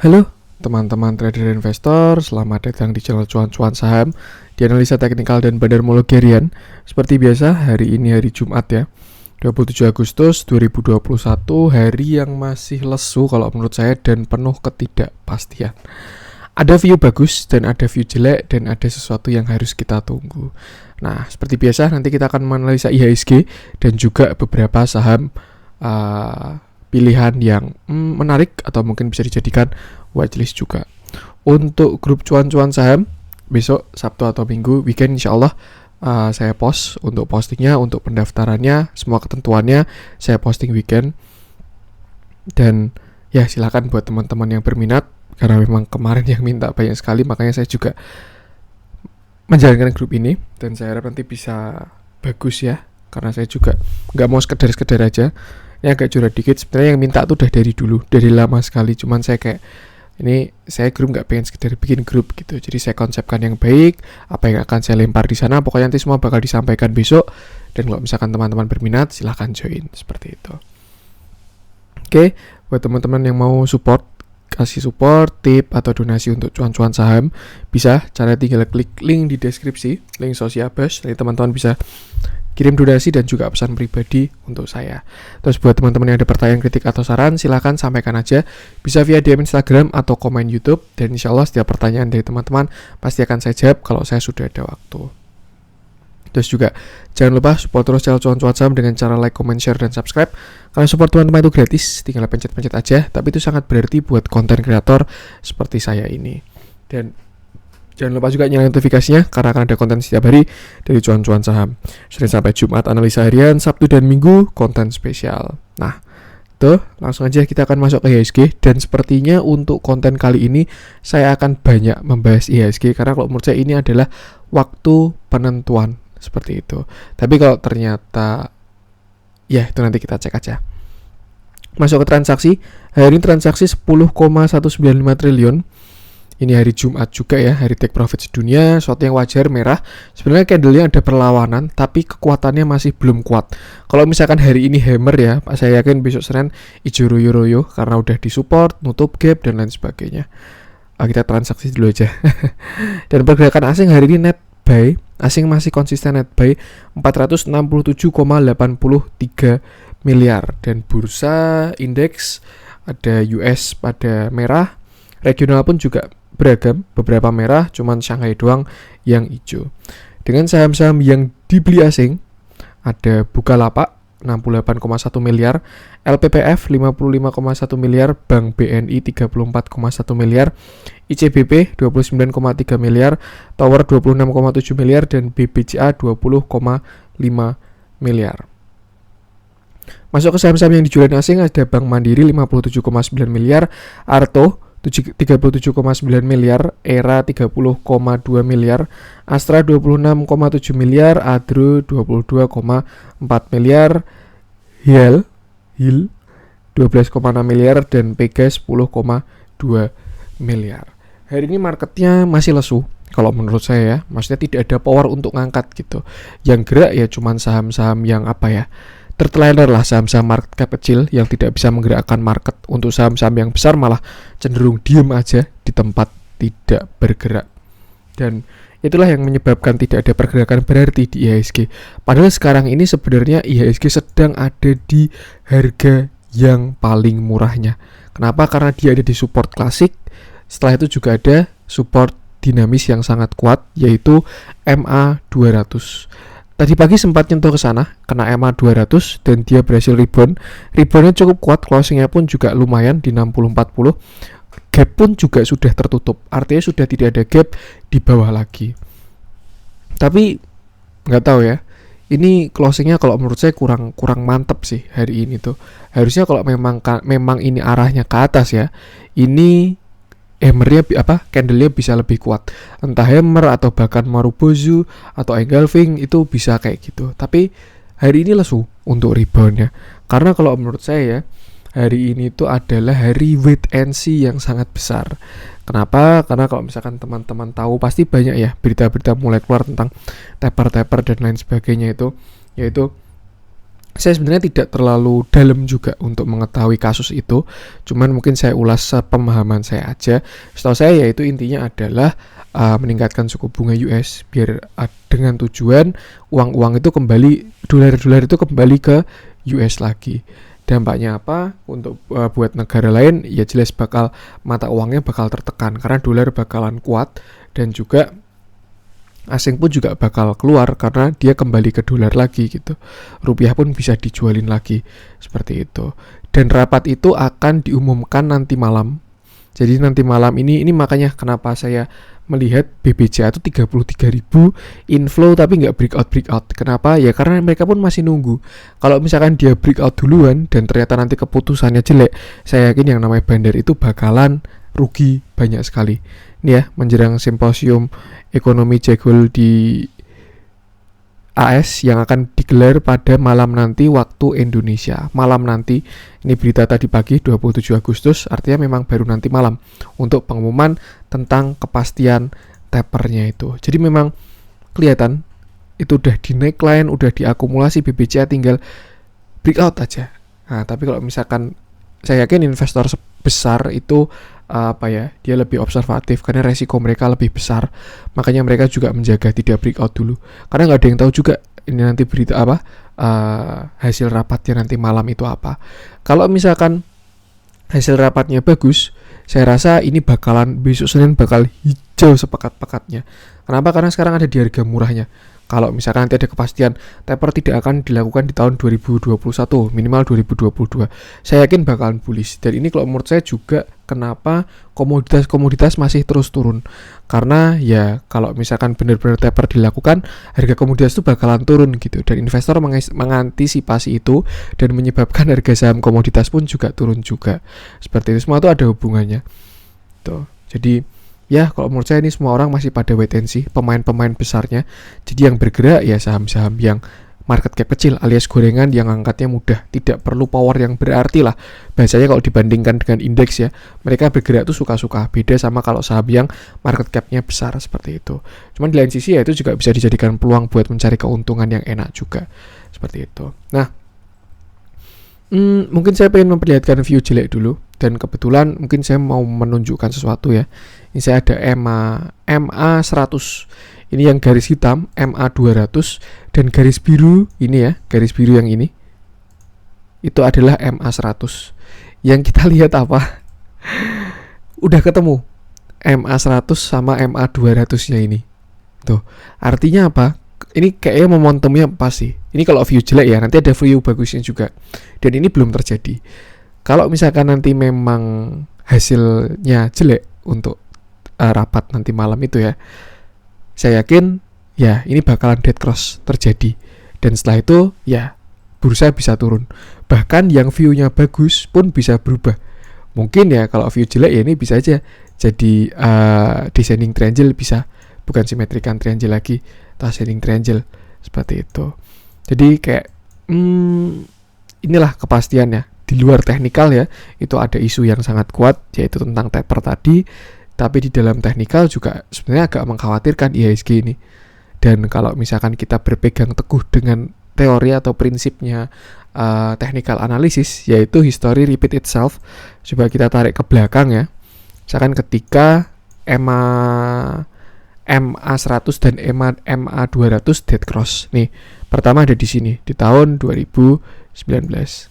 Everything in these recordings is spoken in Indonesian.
Halo teman-teman trader investor, selamat datang di channel Cuan-Cuan Saham di analisa teknikal dan bandarmologi harian. Seperti biasa, hari ini hari Jumat ya, 27 Agustus 2021, hari yang masih lesu kalau menurut saya dan penuh ketidakpastian. Ada view bagus dan ada view jelek dan ada sesuatu yang harus kita tunggu. Nah, seperti biasa nanti kita akan menganalisa IHSG dan juga beberapa saham pilihan yang menarik atau mungkin bisa dijadikan watchlist juga. Untuk grup cuan-cuan saham besok Sabtu atau Minggu weekend insyaallah saya post untuk postingnya, untuk pendaftarannya, semua ketentuannya saya posting weekend. Dan ya silakan buat teman-teman yang berminat, karena memang kemarin yang minta banyak sekali, makanya saya juga menjalankan grup ini dan saya harap nanti bisa bagus ya, karena saya juga nggak mau sekedar aja. Yang agak curhat dikit, sebenarnya yang minta tuh udah dari dulu, dari lama sekali, cuman saya kayak ini saya grup nggak pengen sekedar bikin grup gitu, jadi saya konsepkan yang baik, apa yang akan saya lempar di sana, pokoknya nanti semua bakal disampaikan besok. Dan kalau misalkan teman-teman berminat silahkan join seperti itu. Oke, buat teman-teman yang mau kasih support, tip atau donasi untuk cuan-cuan saham, bisa cara tinggal klik link di deskripsi, link Sosiabus, nanti teman-teman bisa kirim donasi dan juga pesan pribadi untuk saya. Terus buat teman-teman yang ada pertanyaan, kritik atau saran, silahkan sampaikan aja, bisa via DM Instagram atau komen YouTube, dan insya Allah setiap pertanyaan dari teman-teman pasti akan saya jawab kalau saya sudah ada waktu. Terus juga jangan lupa support terus channel cuan-cuan saham dengan cara like, comment, share, dan subscribe. Karena support teman-teman itu gratis, tinggal pencet-pencet aja, tapi itu sangat berarti buat konten kreator seperti saya ini. Dan jangan lupa juga nyalain notifikasinya, karena akan ada konten setiap hari dari cuan-cuan saham. Senin sampai Jumat analisa harian, Sabtu dan Minggu konten spesial. Nah, tuh langsung aja kita akan masuk ke IHSG. Dan sepertinya untuk konten kali ini saya akan banyak membahas IHSG, karena kalau menurut saya ini adalah waktu penentuan seperti itu. Tapi kalau ternyata ya itu nanti kita cek aja. Masuk ke transaksi. Hari ini transaksi 10,195 triliun. Ini hari Jumat juga ya, hari take profit sedunia, suatu yang wajar, merah. Sebenarnya candle-nya ada perlawanan, tapi kekuatannya masih belum kuat. Kalau misalkan hari ini hammer ya, saya yakin besok Senin hijau royo-royo, karena udah disupport, nutup gap, dan lain sebagainya. Kita transaksi dulu aja. Dan pergerakan asing hari ini net buy, asing masih konsisten net buy 467,83 miliar. Dan bursa indeks ada US pada merah, regional pun juga beragam, beberapa merah, cuman Shanghai doang yang hijau. Dengan saham-saham yang dibeli asing, ada Bukalapak 68,1 miliar, LPPF 55,1 miliar, Bank BNI 34,1 miliar, ICBP 29,3 miliar, Tower 26,7 miliar, dan BBCA 20,5 miliar. Masuk ke saham-saham yang dijual asing, ada Bank Mandiri 57,9 miliar, Arto 37,9 miliar, Era 30,2 miliar, Astra 26,7 miliar, Adro 22,4 miliar, HIL 12,6 miliar, dan Pegas 10,2 miliar. Hari ini marketnya masih lesu kalau menurut saya ya, maksudnya tidak ada power untuk ngangkat gitu. Yang gerak ya cuman saham-saham yang terteler lah, saham-saham market cap kecil yang tidak bisa menggerakkan market. Untuk saham-saham yang besar malah cenderung diem aja di tempat, tidak bergerak. Dan itulah yang menyebabkan tidak ada pergerakan berarti di IHSG. Padahal sekarang ini sebenarnya IHSG sedang ada di harga yang paling murahnya. Kenapa? Karena dia ada di support klasik. Setelah itu juga ada support dinamis yang sangat kuat, yaitu MA 200. Tadi pagi sempat nyentuh ke sana, kena MA 200 dan dia berhasil rebound. Reboundnya cukup kuat, closingnya pun juga lumayan di 60-40. Gap pun juga sudah tertutup, artinya sudah tidak ada gap di bawah lagi. Tapi nggak tahu ya, ini closingnya kalau menurut saya kurang mantep sih hari ini tuh. Harusnya kalau memang ini arahnya ke atas ya, ini hammernya candlenya bisa lebih kuat, entah hammer atau bahkan marubozu atau engulfing, itu bisa kayak gitu. Tapi hari ini lesu untuk reboundnya, karena kalau menurut saya ya, hari ini itu adalah hari wait and see yang sangat besar. Kenapa? Karena kalau misalkan teman-teman tahu, pasti banyak ya berita-berita mulai keluar tentang taper dan lain sebagainya itu, yaitu Saya sebenarnya tidak terlalu dalam juga untuk mengetahui kasus itu, cuman mungkin saya ulas sepemahaman saya aja. Setahu saya yaitu intinya adalah meningkatkan suku bunga US biar dengan tujuan uang-uang itu kembali, dolar-dolar itu kembali ke US lagi. Dampaknya apa untuk buat negara lain? Ya jelas bakal mata uangnya bakal tertekan karena dolar bakalan kuat, dan juga asing pun juga bakal keluar karena dia kembali ke dolar lagi gitu. Rupiah pun bisa dijualin lagi seperti itu. Dan rapat itu akan diumumkan nanti malam. Jadi nanti malam ini makanya kenapa saya melihat BBCA itu 33.000 inflow tapi nggak breakout. Kenapa? Ya karena mereka pun masih nunggu. Kalau misalkan dia breakout duluan dan ternyata nanti keputusannya jelek, saya yakin yang namanya bandar itu bakalan rugi banyak sekali. Ini ya, menjelang simposium ekonomi Jegol di AS yang akan digelar pada malam nanti waktu Indonesia. Malam nanti, ini berita tadi pagi 27 Agustus, artinya memang baru nanti malam untuk pengumuman tentang kepastian tapernya itu. Jadi memang kelihatan itu udah di neckline, udah diakumulasi, BBCA tinggal breakout aja. Nah, tapi kalau misalkan saya yakin investor besar itu dia lebih observatif karena resiko mereka lebih besar, makanya mereka juga menjaga tidak breakout dulu karena nggak ada yang tahu juga ini nanti berita hasil rapatnya nanti malam itu apa. Kalau misalkan hasil rapatnya bagus, saya rasa ini bakalan besok Senin bakal hijau sepekat-pekatnya. Kenapa? Karena sekarang ada di harga murahnya. Kalau misalkan nanti ada kepastian taper tidak akan dilakukan di tahun 2021, minimal 2022, saya yakin bakalan bullish. Dan ini kalau menurut saya juga kenapa komoditas masih terus turun. Karena ya kalau misalkan benar-benar taper dilakukan, harga komoditas itu bakalan turun gitu. Dan investor mengantisipasi itu dan menyebabkan harga saham komoditas pun juga turun juga. Seperti itu, semua itu ada hubungannya. Tuh. Jadi ya kalau menurut saya ini semua orang masih pada wait and see, pemain-pemain besarnya. Jadi yang bergerak ya saham-saham yang market cap kecil alias gorengan yang angkatnya mudah, tidak perlu power yang berarti lah. Bahasanya kalau dibandingkan dengan indeks ya, mereka bergerak tuh suka-suka. Beda sama kalau saham yang market capnya besar seperti itu. Cuman di lain sisi ya itu juga bisa dijadikan peluang buat mencari keuntungan yang enak juga. Seperti itu. Nah, mungkin saya pengen memperlihatkan view jelek dulu. Dan kebetulan mungkin saya mau menunjukkan sesuatu ya. Ini saya ada MA 100. Ini yang garis hitam, MA 200. Dan garis biru ini ya, garis biru yang ini, itu adalah MA 100. Yang kita lihat apa? Udah ketemu MA 100 sama MA 200 nya ini. Tuh, artinya apa? Ini kayaknya momentumnya pas sih. Ini kalau view jelek ya, nanti ada view bagusnya juga. Dan ini belum terjadi. Kalau misalkan nanti memang hasilnya jelek untuk rapat nanti malam itu ya, saya yakin ya ini bakalan dead cross terjadi. Dan setelah itu ya bursa bisa turun. Bahkan yang view-nya bagus pun bisa berubah. Mungkin ya kalau view jelek ya ini bisa aja jadi descending triangle, bisa bukan symmetrical triangle lagi, atau ascending triangle seperti itu. Jadi kayak inilah kepastiannya. Di luar teknikal ya, itu ada isu yang sangat kuat yaitu tentang taper tadi, tapi di dalam teknikal juga sebenarnya agak mengkhawatirkan IHSG ini. Dan kalau misalkan kita berpegang teguh dengan teori atau prinsipnya technical analysis, yaitu history repeat itself. Coba kita tarik ke belakang ya. Misalkan ketika MA 100 dan MA 200 dead cross. Nih, pertama ada di sini di tahun 2019.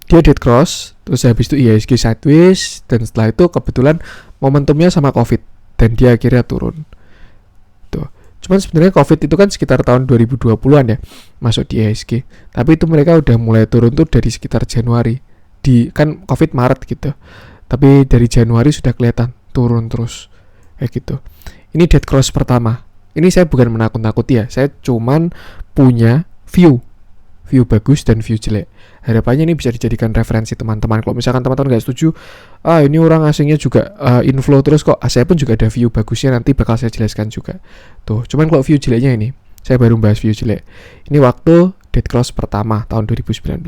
Dia dead cross, terus habis itu IHSG sideways, dan setelah itu kebetulan momentumnya sama COVID dan dia akhirnya turun. Tuh. Cuman sebenarnya COVID itu kan sekitar tahun 2020-an ya masuk di IHSG. Tapi itu mereka udah mulai turun tuh dari sekitar Januari. Kan COVID Maret gitu. Tapi dari Januari sudah kelihatan turun terus. Kayak gitu. Ini dead cross pertama. Ini saya bukan menakut-nakuti ya. Saya cuman punya view bagus dan view jelek. Harapannya ini bisa dijadikan referensi teman-teman. Kalau misalkan teman-teman nggak setuju, ini orang asingnya juga inflow terus kok. Saya pun juga ada view bagusnya, nanti bakal saya jelaskan juga. Tuh, cuman kalau view jeleknya ini, saya baru bahas view jelek. Ini waktu dead cross pertama tahun 2019.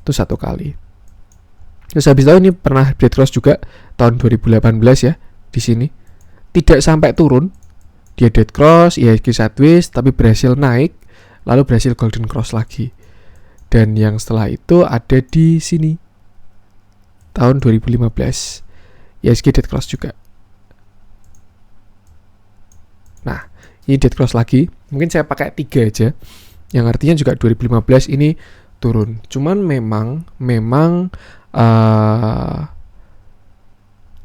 Itu satu kali. Terus habis itu ini pernah dead cross juga tahun 2018 ya di sini. Tidak sampai turun, dia dead cross, IHSG sideways, tapi berhasil naik. lalu berhasil golden cross lagi. Dan yang setelah itu ada di sini tahun 2015 IHSG dead cross juga. Nah, ini dead cross lagi. Mungkin saya pakai 3 aja, yang artinya juga 2015 ini turun. Cuman memang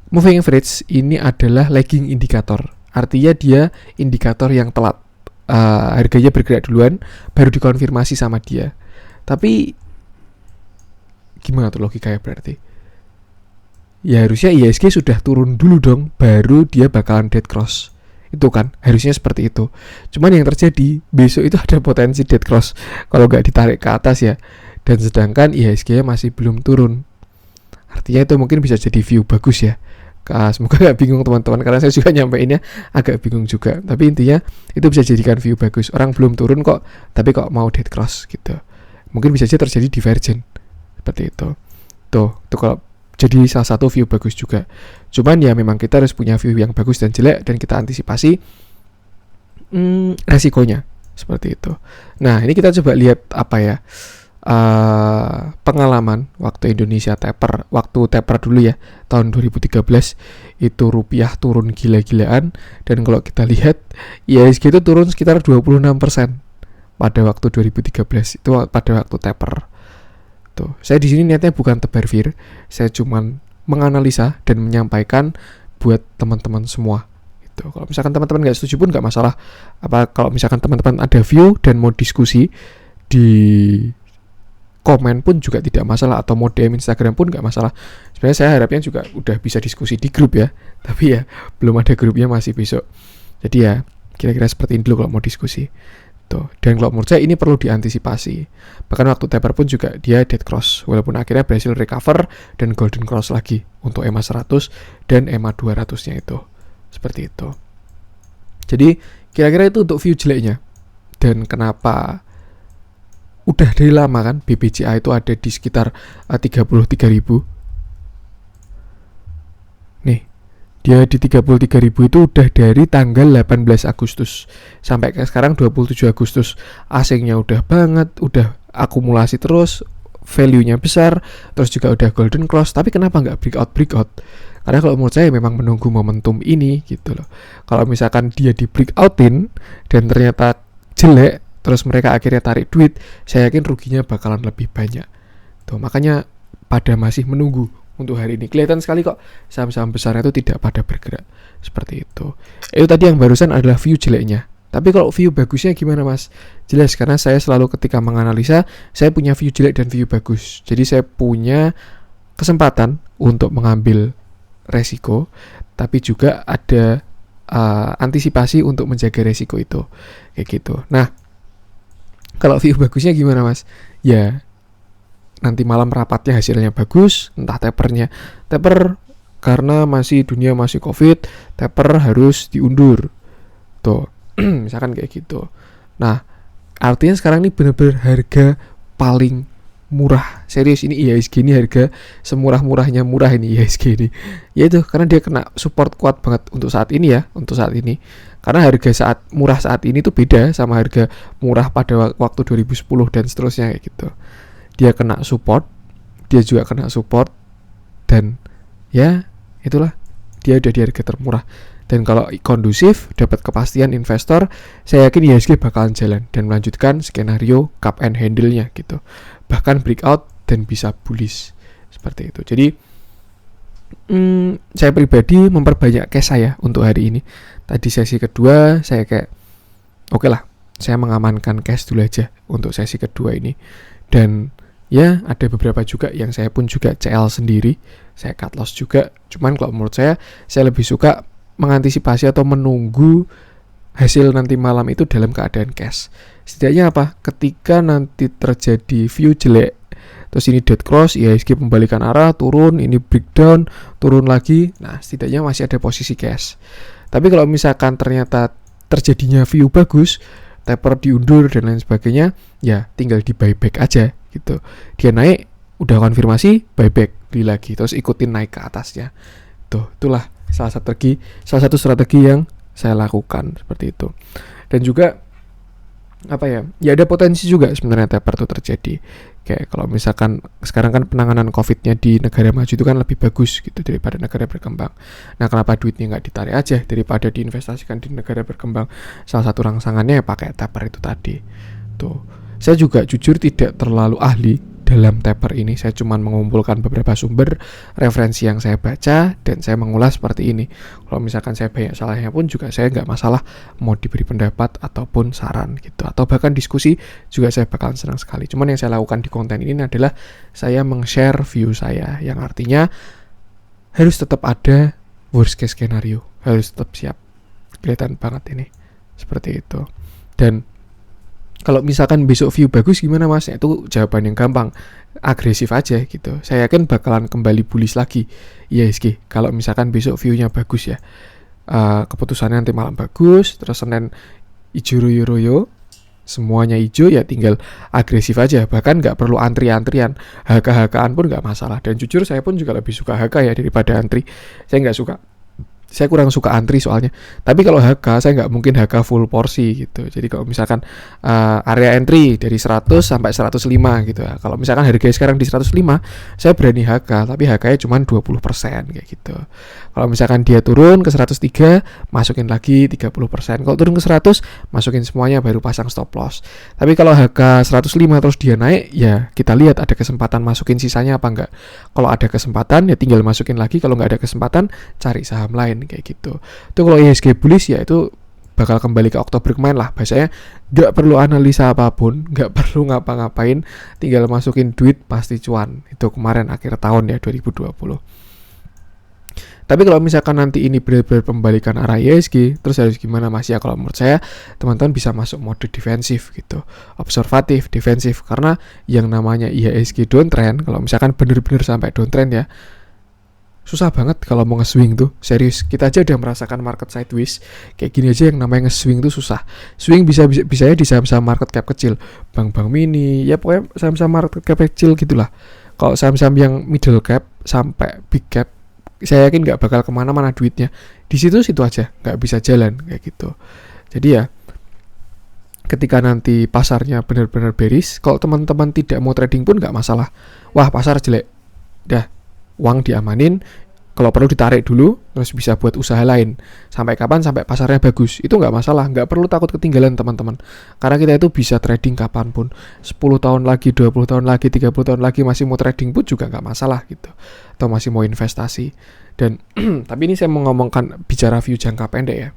moving average ini adalah lagging indikator. Artinya dia indikator yang telat. Harganya bergerak duluan, baru dikonfirmasi sama dia. Tapi gimana tuh logikanya berarti? Ya harusnya IHSG sudah turun dulu dong, baru dia bakalan dead cross. Itu kan harusnya seperti itu. Cuman yang terjadi besok itu ada potensi dead cross kalau nggak ditarik ke atas ya. Dan sedangkan IHSG masih belum turun. Artinya itu mungkin bisa jadi view bagus ya. Semoga gak bingung teman-teman, karena saya juga nyampeinnya agak bingung juga. Tapi intinya itu bisa jadikan view bagus. Orang belum turun kok, tapi kok mau dead cross gitu. Mungkin bisa saja terjadi divergent seperti itu. Tuh kalau jadi salah satu view bagus juga. Cuman ya memang kita harus punya view yang bagus dan jelek, dan kita antisipasi resikonya seperti itu. Nah, ini kita coba lihat apa ya, pengalaman waktu Indonesia taper, waktu taper dulu ya, tahun 2013 itu rupiah turun gila-gilaan, dan kalau kita lihat IHSG itu turun sekitar 26% pada waktu 2013 itu, pada waktu taper. Tuh, saya di sini niatnya bukan tebar fear, saya cuman menganalisa dan menyampaikan buat teman-teman semua. Gitu. Kalau misalkan teman-teman nggak setuju pun nggak masalah. Kalau misalkan teman-teman ada view dan mau diskusi di komen pun juga tidak masalah, atau mau DM Instagram pun nggak masalah. Sebenarnya saya harapnya juga udah bisa diskusi di grup ya, tapi ya belum ada grupnya, masih besok. Jadi ya kira-kira seperti ini dulu kalau mau diskusi. Tuh. Dan kalau menurut saya ini perlu diantisipasi. Bahkan waktu taper pun juga dia dead cross, walaupun akhirnya berhasil recover dan golden cross lagi untuk EMA 100 dan EMA 200-nya itu. Seperti itu. Jadi kira-kira itu untuk view jeleknya. Dan kenapa udah dari lama kan BBCA itu ada di sekitar 33.000. Nih, dia di 33.000 itu udah dari tanggal 18 Agustus sampai ke sekarang 27 Agustus. Asingnya udah banget, udah akumulasi terus, value-nya besar, terus juga udah golden cross. Tapi kenapa nggak breakout? Karena kalau menurut saya memang menunggu momentum ini gitu loh. Kalau misalkan dia di breakoutin dan ternyata jelek, terus mereka akhirnya tarik duit, saya yakin ruginya bakalan lebih banyak. Tuh, makanya pada masih menunggu untuk hari ini. Kelihatan sekali kok saham-saham besarnya itu tidak pada bergerak seperti itu. Itu tadi yang barusan adalah view jeleknya. Tapi kalau view bagusnya gimana mas? Jelas, karena saya selalu ketika menganalisa, saya punya view jelek dan view bagus. Jadi saya punya kesempatan untuk mengambil resiko, tapi juga ada antisipasi untuk menjaga resiko itu. Kayak gitu. Nah, kalau view bagusnya gimana mas? Ya, nanti malam rapatnya hasilnya bagus, entah taper karena dunia masih covid, taper harus diundur. Tuh, misalkan kayak gitu. Nah, artinya sekarang ini benar-benar harga paling murah. Serius, ini IHSG ini harga semurah-murahnya murah ini IHSG ini. Yaitu karena dia kena support kuat banget untuk saat ini ya, Karena harga murah saat ini tuh beda sama harga murah pada waktu 2010 dan seterusnya kayak gitu. Dia kena support, dan ya itulah, dia udah di harga termurah. Dan kalau kondusif, dapat kepastian investor, saya yakin IHSG bakalan jalan dan melanjutkan skenario cup and handle-nya gitu. Bahkan breakout dan bisa bullish seperti itu. Jadi saya pribadi memperbanyak cash saya untuk hari ini. Tadi sesi kedua saya kayak oke lah, saya mengamankan cash dulu aja untuk sesi kedua ini. Dan ya ada beberapa juga yang saya pun juga CL sendiri, saya cut loss juga. Cuman kalau menurut saya lebih suka mengantisipasi atau menunggu hasil nanti malam itu dalam keadaan cash. Setidaknya apa? Ketika nanti terjadi view jelek, terus ini dead cross, IHSG pembalikan arah, turun, ini breakdown, turun lagi, nah setidaknya masih ada posisi cash. Tapi kalau misalkan ternyata terjadinya view bagus, taper diundur dan lain sebagainya, ya tinggal di buyback aja gitu. Dia naik, udah konfirmasi, buyback, beli lagi, terus ikutin naik ke atasnya. Itulah salah satu strategi yang saya lakukan seperti itu. Dan juga apa ya, ya ada potensi juga sebenarnya taper itu terjadi. Kayak kalau misalkan sekarang kan penanganan COVID-nya di negara maju itu kan lebih bagus gitu daripada negara berkembang. Nah, kenapa duitnya nggak ditarik aja daripada diinvestasikan di negara berkembang? Salah satu rangsangannya ya pakai taper itu tadi. Tuh, saya juga jujur tidak terlalu ahli dalam taper ini. Saya cuma mengumpulkan beberapa sumber referensi yang saya baca dan saya mengulas seperti ini. Kalau misalkan saya banyak salahnya pun juga saya nggak masalah mau diberi pendapat ataupun saran gitu, atau bahkan diskusi juga saya bakalan senang sekali. Cuman yang saya lakukan di konten ini adalah saya meng-share view saya, yang artinya harus tetap ada worst case scenario, harus tetap siap. Kelihatan banget ini seperti itu. Dan kalau misalkan besok view bagus gimana mas? Itu jawaban yang gampang, agresif aja gitu. Saya yakin bakalan kembali bullish lagi IHSG kalau misalkan besok view-nya bagus ya. Keputusannya nanti malam bagus, terus Senin hijau royo-royo, semuanya hijau, ya tinggal agresif aja. Bahkan nggak perlu antri-antrian, HK-HKan pun nggak masalah. Dan jujur saya pun juga lebih suka HK ya daripada antri. Saya kurang suka antri soalnya. Tapi kalau HK, saya nggak mungkin HK full porsi gitu. Jadi kalau misalkan area entry dari 100 sampai 105 gitu ya. Kalau misalkan harganya sekarang di 105, saya berani HK, tapi HK-nya cuma 20% kayak gitu. Kalau misalkan dia turun ke 103, masukin lagi 30%. Kalau turun ke 100, masukin semuanya baru pasang stop loss. Tapi kalau HK 105 terus dia naik, ya kita lihat ada kesempatan masukin sisanya apa enggak. Kalau ada kesempatan ya tinggal masukin lagi, kalau nggak ada kesempatan cari saham lain kayak gitu. Itu kalau IHSG bullish ya itu bakal kembali ke Oktober kemarin lah bahasanya, nggak perlu analisa apapun, nggak perlu ngapa-ngapain, tinggal masukin duit pasti cuan. Itu kemarin akhir tahun ya 2020. Tapi kalau misalkan nanti ini benar-benar pembalikan arah IHSG, terus harus gimana mas? Ya kalau menurut saya teman-teman bisa masuk mode defensif gitu, observatif, defensif, karena yang namanya IHSG downtrend, kalau misalkan benar-benar sampai downtrend ya, susah banget kalau mau nge-swing tuh, serius. Kita aja udah merasakan market sideways kayak gini aja, yang namanya nge-swing tuh susah. Swing bisa ya di saham-saham market cap kecil, bank-bank mini, ya pokoknya saham-saham market cap kecil gitulah. Kalau saham-saham yang middle cap sampai big cap, saya yakin nggak bakal kemana-mana duitnya. Di situ aja, nggak bisa jalan kayak gitu. Jadi ya, ketika nanti pasarnya benar-benar bearish, kalau teman-teman tidak mau trading pun nggak masalah. Wah pasar jelek, dah uang diamanin, kalau perlu ditarik dulu, terus bisa buat usaha lain. Sampai kapan? Sampai pasarnya bagus. Itu nggak masalah, nggak perlu takut ketinggalan teman-teman. Karena kita itu bisa trading kapanpun. 10 tahun lagi, 20 tahun lagi, 30 tahun lagi masih mau trading pun juga nggak masalah gitu. Atau masih mau investasi. Dan tapi ini saya mau ngomongkan bicara view jangka pendek ya.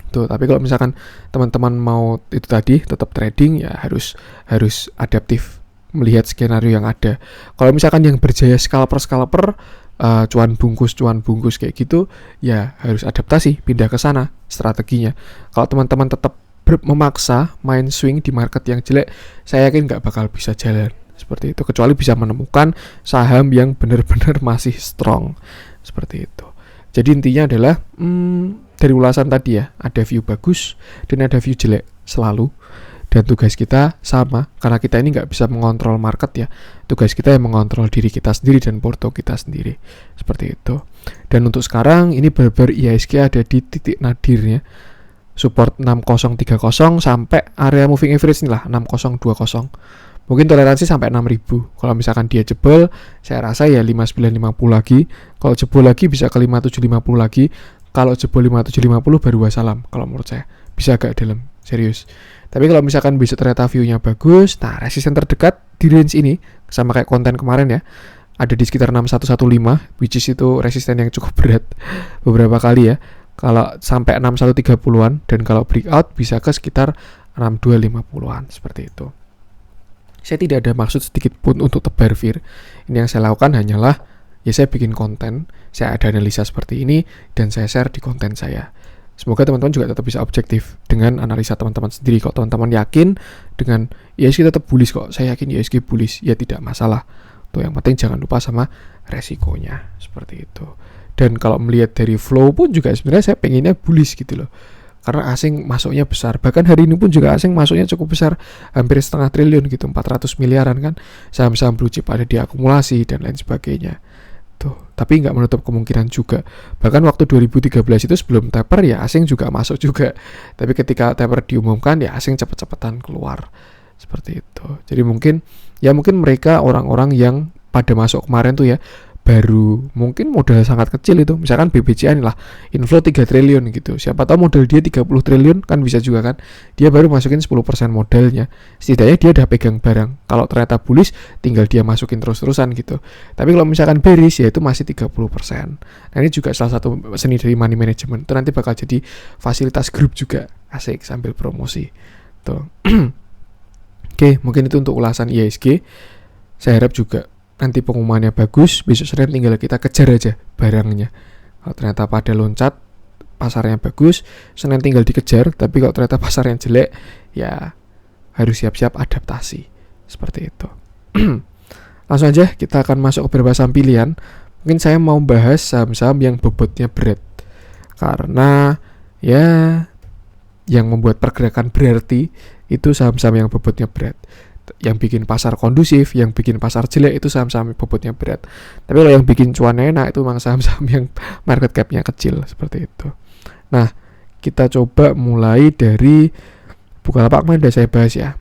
Tuh, tapi kalau misalkan teman-teman mau itu tadi tetap trading ya harus adaptif, melihat skenario yang ada. Kalau misalkan yang berjaya scalper cuan bungkus kayak gitu, ya harus adaptasi, pindah ke sana strateginya. Kalau teman-teman tetap memaksa main swing di market yang jelek, saya yakin nggak bakal bisa jalan seperti itu, kecuali bisa menemukan saham yang benar-benar masih strong seperti itu. Jadi intinya adalah dari ulasan tadi ya, ada view bagus dan ada view jelek selalu. Dan tugas kita sama, karena kita ini nggak bisa mengontrol market ya. Tugas kita yang mengontrol diri kita sendiri dan porto kita sendiri. Seperti itu. Dan untuk sekarang ini benar-benar IHSG ada di titik nadirnya. Support 6030 sampai area moving average inilah 6020. Mungkin toleransi sampai 6000. Kalau misalkan dia jebol, saya rasa ya 5950 lagi. Kalau jebol lagi bisa ke 5750 lagi. Kalau jebol 5750 baru wassalam kalau menurut saya. Bisa agak dalam, serius. Tapi kalau misalkan besok ternyata view-nya bagus, nah resisten terdekat di range ini, sama kayak konten kemarin ya, ada di sekitar 6115, which is itu resisten yang cukup berat beberapa kali ya. Kalau sampai 6130-an, dan kalau breakout bisa ke sekitar 6250-an, seperti itu. Saya tidak ada maksud sedikit pun untuk tebar fear. Ini yang saya lakukan hanyalah, ya saya bikin konten, saya ada analisa seperti ini, dan saya share di konten saya. Semoga teman-teman juga tetap bisa objektif dengan analisa teman-teman sendiri. Kalau teman-teman yakin dengan IHSG tetap bullish kok, saya yakin IHSG bullish, ya tidak masalah. Tuh yang penting jangan lupa sama resikonya, seperti itu. Dan kalau melihat dari flow pun juga sebenarnya saya pengennya bullish gitu loh. Karena asing masuknya besar. Bahkan hari ini pun juga asing masuknya cukup besar, hampir 0,5 triliun gitu, 400 miliaran kan. Saham-saham blue chip ada di akumulasi dan lain sebagainya. Tuh. tapi nggak menutup kemungkinan juga. Bahkan waktu 2013 itu sebelum taper ya asing juga masuk juga. Tapi ketika taper diumumkan ya asing cepet-cepetan keluar. Seperti itu. Jadi mungkin mereka orang-orang yang pada masuk kemarin tuh ya baru mungkin modal sangat kecil itu. Misalkan BBCA nih lah inflow 3 triliun gitu. Siapa tahu modal dia 30 triliun kan bisa juga kan. Dia baru masukin 10% modalnya. Setidaknya dia udah pegang barang. Kalau ternyata bullish tinggal dia masukin terus-terusan gitu. Tapi kalau misalkan bearish ya itu masih 30%. Nah ini juga salah satu seni dari money management. Itu nanti bakal jadi fasilitas grup juga. Asik sambil promosi. Tuh. Oke, mungkin itu untuk ulasan IHSG. Saya harap juga nanti pengumumannya bagus, besok Senin tinggal kita kejar aja barangnya. Kalau ternyata pada loncat, pasarnya bagus, Senin tinggal dikejar, tapi kalau ternyata pasarnya jelek, ya harus siap-siap adaptasi. Seperti itu. Langsung aja kita akan masuk ke beberapa saham pilihan. Mungkin saya mau bahas saham-saham yang bobotnya berat. Karena ya yang membuat pergerakan berarti itu saham-saham yang bobotnya berat. Yang bikin pasar kondusif, yang bikin pasar jelek itu saham-saham bobotnya berat. Tapi kalau yang bikin cuan enak itu memang saham-saham yang market cap-nya kecil seperti itu. Nah, kita coba mulai dari Bukalapak udah saya bahas ya.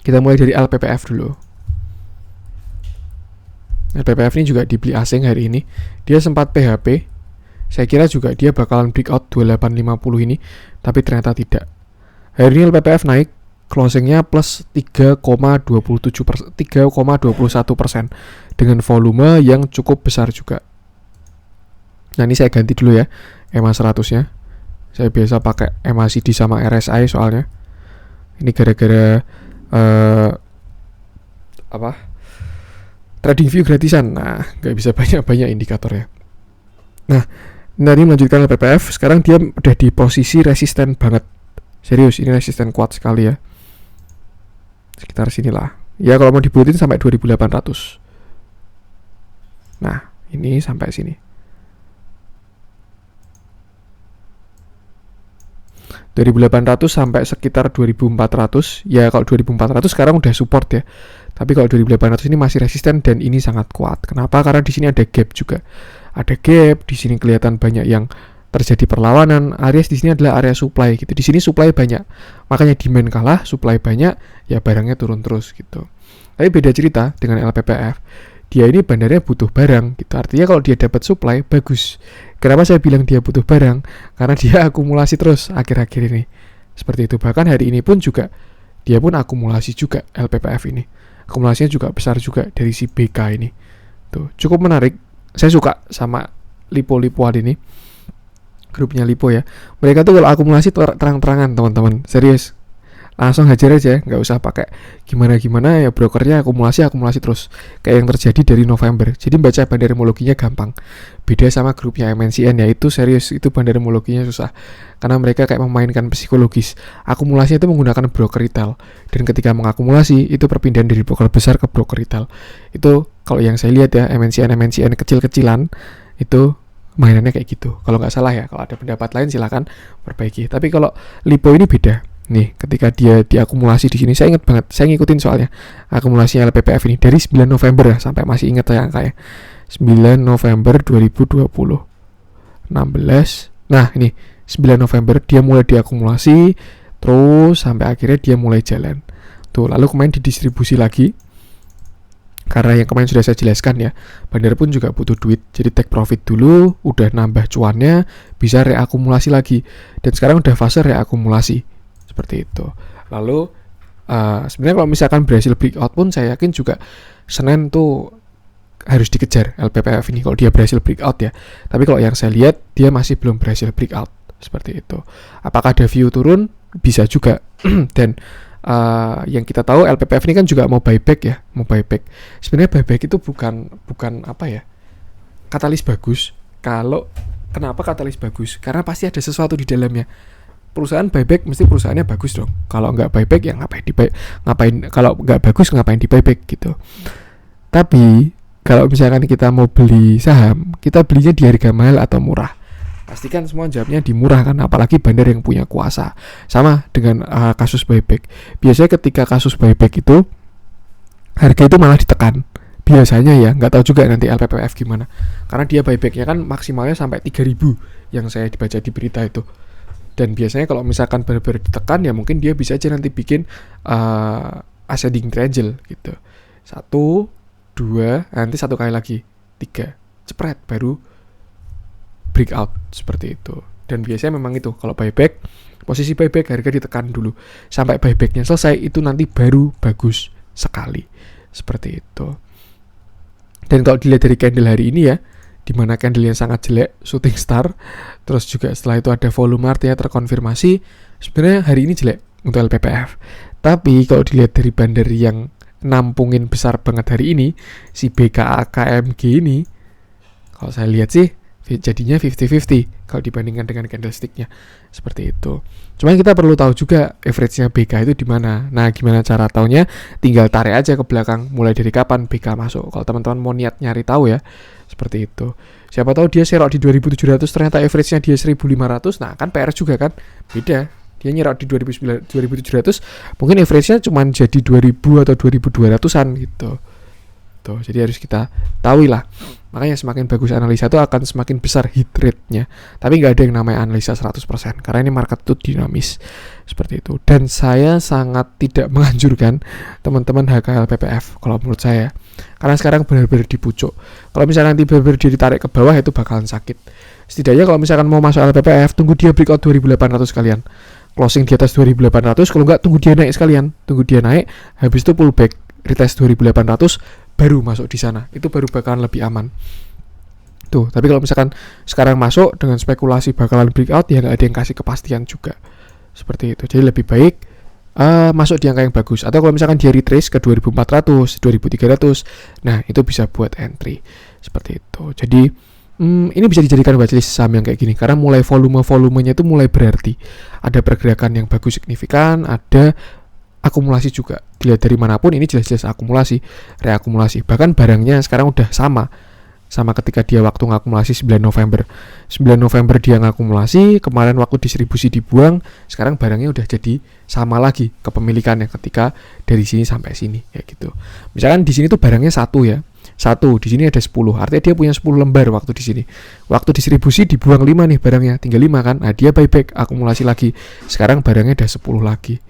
Kita mulai dari LPPF dulu. LPPF ini juga dibeli asing hari ini. Dia sempat PHP. Saya kira juga dia bakalan breakout 2850 ini, tapi ternyata tidak. Hari ini LPPF naik. Closingnya plus 3,21% dengan volume yang cukup besar juga. Nah ini saya ganti dulu ya EMA 100 nya. Saya biasa pakai EMA CD sama RSI soalnya. Ini gara-gara trading view gratisan. Nah nggak bisa banyak-banyak indikatornya. Nah dari melanjutkan LPPF, sekarang dia udah di posisi resisten banget. Serius ini resisten kuat sekali ya. Sekitar sinilah. Ya kalau mau dibuatin sampai 2800. Nah, ini sampai sini. 2800 sampai sekitar 2400. Ya kalau 2400 sekarang udah support ya. Tapi kalau 2800 ini masih resisten dan ini sangat kuat. Kenapa? Karena di sini ada gap juga. Ada gap, di sini kelihatan banyak yang terjadi perlawanan. Area di sini adalah area supply gitu. Di sini supply banyak, makanya demand kalah, supply banyak, ya barangnya turun terus gitu. Tapi beda cerita dengan LPPF. Dia ini bandarnya butuh barang gitu. Artinya kalau dia dapat supply bagus. Kenapa saya bilang dia butuh barang? Karena dia akumulasi terus akhir-akhir ini. Seperti itu. Bahkan hari ini pun juga dia pun akumulasi juga LPPF ini. Akumulasinya juga besar juga dari si BK ini. Tuh, cukup menarik. Saya suka sama lipo-lipoan ini. Grupnya Lipo ya. Mereka tuh kalau akumulasi terang-terangan teman-teman. Serius. Langsung hajar aja, nggak usah pakai gimana-gimana ya, brokernya akumulasi terus. Kayak yang terjadi dari November. Jadi baca bandarmologinya gampang. Beda sama grupnya MNCN ya, itu serius, itu bandarmologinya susah. Karena mereka kayak memainkan psikologis. Akumulasinya itu menggunakan broker retail. Dan ketika mengakumulasi, itu perpindahan dari broker besar ke broker retail. Itu kalau yang saya lihat ya, MNCN kecil-kecilan, itu mainannya kayak gitu. Kalau nggak salah ya, kalau ada pendapat lain silakan perbaiki. Tapi kalau Lipo ini beda. Nih, ketika dia diakumulasi di sini, saya ingat banget, saya ngikutin soalnya akumulasinya LPPF ini dari 9 November ya, sampai masih ingat saya angkanya. 9 November 2020. 16. Nah, ini 9 November dia mulai diakumulasi terus sampai akhirnya dia mulai jalan. Tuh, lalu kemarin didistribusi lagi. Karena yang kemarin sudah saya jelaskan ya, bandar pun juga butuh duit. Jadi take profit dulu, udah nambah cuannya, bisa reakumulasi lagi. Dan sekarang udah fase reakumulasi. Seperti itu. Lalu, sebenarnya kalau misalkan berhasil breakout pun, saya yakin juga Senin tuh harus dikejar LPPF ini kalau dia berhasil breakout ya. Tapi kalau yang saya lihat, dia masih belum berhasil breakout. Seperti itu. Apakah ada view turun? Bisa juga. Dan yang kita tahu LPPF ini kan juga mau buyback ya, mau buyback. Sebenarnya buyback itu bukan apa ya, katalis bagus. Kenapa katalis bagus? Karena pasti ada sesuatu di dalamnya. Perusahaan buyback mesti perusahaannya bagus dong. Kalau nggak buyback ya ngapain? Kalau nggak bagus ngapain di buyback gitu. Tapi kalau misalkan kita mau beli saham, kita belinya di harga mahal atau murah. Pastikan semua jawabnya di murah kan, apalagi bandar yang punya kuasa. Sama dengan kasus buyback. Biasanya ketika kasus buyback itu harga itu malah ditekan biasanya ya, nggak tahu juga nanti LPPF gimana, karena dia buybacknya kan maksimalnya sampai 3.000 yang saya dibaca di berita itu. Dan biasanya kalau misalkan benar-benar ditekan ya mungkin dia bisa aja nanti bikin ascending triangle gitu, 1, 2, nanti 1 kali lagi, 3, cepret baru breakout seperti itu. Dan biasanya memang itu kalau buyback, posisi buyback harga ditekan dulu sampai buybacknya selesai, itu nanti baru bagus sekali seperti itu. Dan kalau dilihat dari candle hari ini ya, dimana candle yang sangat jelek, shooting star, terus juga setelah itu ada volume artinya terkonfirmasi, sebenarnya hari ini jelek untuk LPPF. Tapi kalau dilihat dari bandar yang nampungin besar banget hari ini, si BKAKMG ini, kalau saya lihat sih jadinya 50-50 kalau dibandingkan dengan candlestick-nya seperti itu. Cuman kita perlu tahu juga average-nya BK itu di mana. Nah, gimana cara taunya? Tinggal tarik aja ke belakang mulai dari kapan BK masuk. Kalau teman-teman mau niat nyari tahu ya, seperti itu. Siapa tahu dia serok di 2.700 ternyata average-nya dia 1.500. Nah, kan PR juga kan? Beda. Dia nyerok di 2.700, mungkin average-nya cuma jadi 2.000 atau 2.200-an gitu. Tuh, jadi harus kita tahu lah. Makanya semakin bagus analisa itu akan semakin besar hit rate-nya. Tapi nggak ada yang namanya analisa 100%, karena ini market itu dinamis seperti itu. Dan saya sangat tidak menganjurkan teman-teman HKL PPF kalau menurut saya, karena sekarang benar-benar di pucuk. Kalau misalnya nanti benar-benar ditarik ke bawah itu bakalan sakit. Setidaknya kalau misalkan mau masuk LPPF, tunggu dia breakout 2.800 sekalian, closing di atas 2.800. Kalau nggak, tunggu dia naik sekalian, tunggu dia naik, habis itu pullback retest 2.800, baru masuk di sana. Itu baru bakalan lebih aman. Tuh, tapi kalau misalkan sekarang masuk dengan spekulasi bakalan breakout, ya nggak ada yang kasih kepastian juga. Seperti itu. Jadi lebih baik masuk di angka yang bagus. Atau kalau misalkan dia retrace ke 2.400, 2.300, nah itu bisa buat entry. Seperti itu. Jadi ini bisa dijadikan watchlist saham yang kayak gini, karena mulai volumenya itu mulai berarti. Ada pergerakan yang bagus signifikan, ada akumulasi juga. Dilihat dari manapun ini jelas-jelas akumulasi, reakumulasi. Bahkan barangnya sekarang udah sama ketika dia waktu ngakumulasi 9 November. 9 November dia ngakumulasi, kemarin waktu distribusi dibuang, sekarang barangnya udah jadi sama lagi kepemilikannya ketika dari sini sampai sini kayak gitu. Misalkan di sini tuh barangnya 1 ya. 1, di sini ada 10. Artinya dia punya 10 lembar waktu di sini. Waktu distribusi dibuang 5 nih barangnya, tinggal 5 kan. Nah, dia buyback, akumulasi lagi. Sekarang barangnya ada 10 lagi.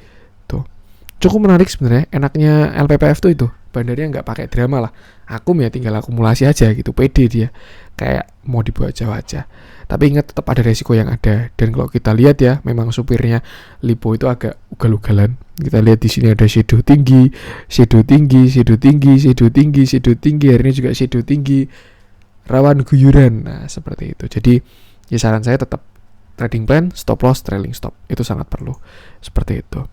Cukup menarik sebenarnya. Enaknya LPPF tuh itu, bandarnya nggak pakai drama lah. Akum ya tinggal akumulasi aja gitu, pede dia, kayak mau dibuat jauh aja. Tapi ingat tetap ada resiko yang ada. Dan kalau kita lihat ya, memang supirnya Lipo itu agak ugal-ugalan. Kita lihat di sini ada shadow tinggi, shadow tinggi, shadow tinggi, shadow tinggi, shadow tinggi. Hari ini juga shadow tinggi, rawan guyuran. Nah seperti itu. Jadi ya saran saya tetap trading plan, stop loss, trailing stop. Itu sangat perlu. Seperti itu.